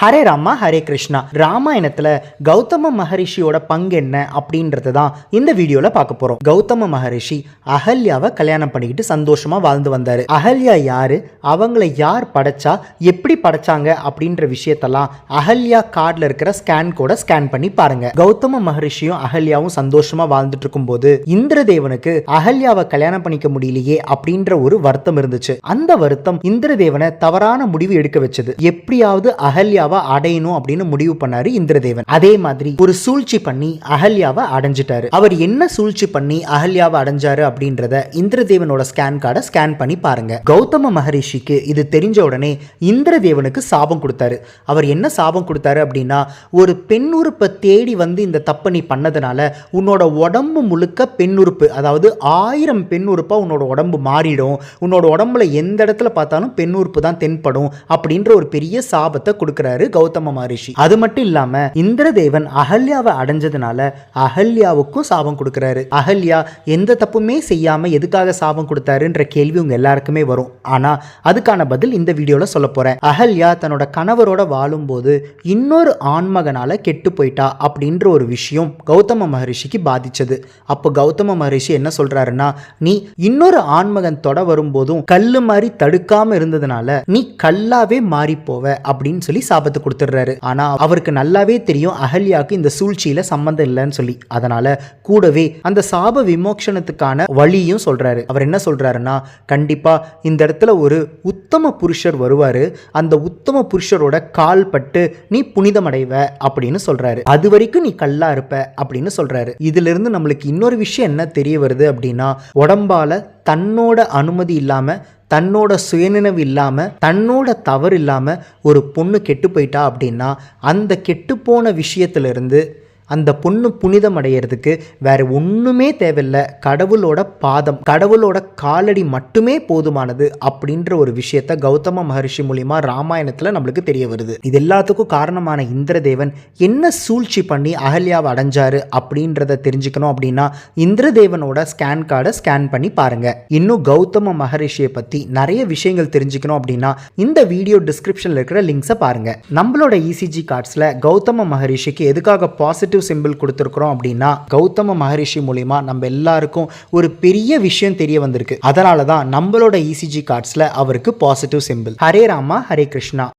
ஹரே ராமா ஹரே கிருஷ்ணா. ராமாயணத்துல கௌதம மகரிஷியோட பங்கு என்ன அப்படின்றது தான் இந்த வீடியோல பார்க்க போறோம். கௌதம மகரிஷி அகல்யாவை கல்யாணம் பண்ணிக்கிட்டு சந்தோஷமா வாழ்ந்து வந்தாரு. அகல்யா யாரு, அவங்களை யார் படைச்சா, எப்படி படைச்சாங்க அப்படின்ற விஷயத்தெல்லாம் அகல்யா கார்டுல இருக்கிற ஸ்கேன் கோட ஸ்கேன் பண்ணி பாருங்க. கௌதம மகரிஷியும் அகல்யாவும் சந்தோஷமா வாழ்ந்துட்டு இருக்கும் போது இந்திரதேவனுக்கு அகல்யாவை கல்யாணம் பண்ணிக்க முடியலையே அப்படின்ற ஒரு வருத்தம் இருந்துச்சு. அந்த வருத்தம் இந்திரதேவனை தவறான முடிவு எடுக்க வச்சது. எப்படியாவது அகல்யா அடையணும் அப்படின்னு முடிவு பண்ணாரு இந்திரதேவன். அதே மாதிரி ஒரு சூழ்ச்சி பண்ணி அகல்யாவை அடைஞ்சிட்டாரு. அவர் என்ன சூழ்ச்சி பண்ணி அகல்யாவை அடைஞ்சாரு அப்படின்றத இந்திரதேவனோட ஸ்கேன் கார்டை ஸ்கேன் பண்ணி பாருங்க. கௌதம மகரிஷிக்கு இது தெரிஞ்ச உடனே இந்திரதேவனுக்கு சாபம் கொடுத்தாரு. அவர் என்ன சாபம் கொடுத்தாரு அப்படின்னா, ஒரு பெண் உறுப்பை தேடி வந்து இந்த தப்பை நீ பண்ணதுனால உன்னோட உடம்பு முழுக்க பெண் உறுப்பு, அதாவது 1000 பெண் உறுப்பா உன்னோட உடம்பு மாறிடும், உன்னோட உடம்புல எந்த இடத்துல பார்த்தாலும் பெண் உறுப்பு தான் தென்படும் அப்படின்ற ஒரு பெரிய சாபத்தை கொடுக்கிறாரு கௌதம மகரிஷி. அது மட்டும் இல்லாம இந்திரதேவன் அகல்யாவை அடைஞ்சதுனால அகல்யாவுக்கும் சாபம் கொடுக்கிறாரு. அகல்யா எந்த தப்புமே செய்யாம எதுக்காக சாபம் கொடுத்தாருன்ற கேள்வி உங்க எல்லாருக்குமே வரும். ஆனா அதுக்கான பதில் இந்த வீடியோல சொல்ல போறேன். அகல்யா தன்னோட கணவரோட வாழும்போது இன்னொரு ஆண்மகனால கெட்டு போயிட்டா அப்படின்ற ஒரு விஷயம் கௌதம மகரிஷிக்கு பாதிச்சது. அப்போ கௌதம மகரிஷி என்ன சொல்றாருன்னா, நீ இன்னொரு ஆண்மகன் தொட வரும்போதும் கல்லு மாதிரி தடுக்காம இருந்ததுனால நீ கல்லாவே மாறி போவ அப்படின்னு சொல்லி சாபத்தை கொடுத்துடுறாரு. ஆனா அவருக்கு நல்லாவே தெரியும் அகல்யாக்கு இந்த சூழ்ச்சியில சம்பந்தம் இல்லைன்னு சொல்லி. அதனால கூடவே அந்த சாப விமோசனத்துக்கான வழியும் சொல்றாரு. அவர் என்ன சொல்றாருன்னா, கண்டிப்பா இந்த இடத்துல ஒரு உத்தம புருஷர் வருவாரு, அந்த உத்தம புருஷரோட கால் பட்டு நீ புனிதம் அடைவ அப்படின்னு சொல்றாரு. அது வரைக்கும் நீ கல்லா இருப்ப அப்படின்னு சொல்றாரு. இதுல இருந்து நம்மளுக்கு இன்னொரு விஷயம் என்ன தெரிய வருது அப்படின்னா, உடம்பால தன்னோட அனுமதி இல்லாம, தன்னோட சுயநினைவு இல்லாம, தன்னோட தவறு இல்லாம ஒரு பொண்ணு கெட்டு போயிட்டா அப்படின்னா அந்த கெட்டுப்போன விஷயத்திலிருந்து அந்த பொண்ணு புனிதம் அடையிறதுக்கு வேற ஒண்ணுமே தேவையில்லை, கடவுளோட பாதம், கடவுளோட காலடி மட்டுமே போதுமானது அப்படின்ற ஒரு விஷயத்த கௌதம மகரிஷி மூலியமா ராமாயணத்துல நம்மளுக்கு தெரிய வருது. இது எல்லாத்துக்கும் காரணமான இந்திரதேவன் என்ன சூழ்ச்சி பண்ணி அகல்யாவை அடைஞ்சாரு அப்படின்றத தெரிஞ்சுக்கணும் அப்படின்னா இந்திரதேவனோட ஸ்கேன் கார்டை ஸ்கேன் பண்ணி பாருங்க. இன்னும் கௌதம மகரிஷியை பத்தி நிறைய விஷயங்கள் தெரிஞ்சுக்கணும் அப்படின்னா இந்த வீடியோ டிஸ்கிரிப்ஷன்ல இருக்கிற லிங்க்ஸை பாருங்க. நம்மளோட இசிஜி கார்ட்ஸ்ல கௌதம மகரிஷிக்கு எதுக்காக பாசிட்டிவ் சிம்பிள் கொடுத்திருக்கிறோம் அப்படின்னா, கௌதம மகரிஷி மூலமா நம்ம எல்லாருக்கும் ஒரு பெரிய விஷயம் தெரிய வந்திருக்கு. அதனால தான் நம்மளோட இசிஜி கார்ட்ஸ்ல அவருக்கு பாசிட்டிவ் சிம்பிள். ஹரே ராமா ஹரே கிருஷ்ணா.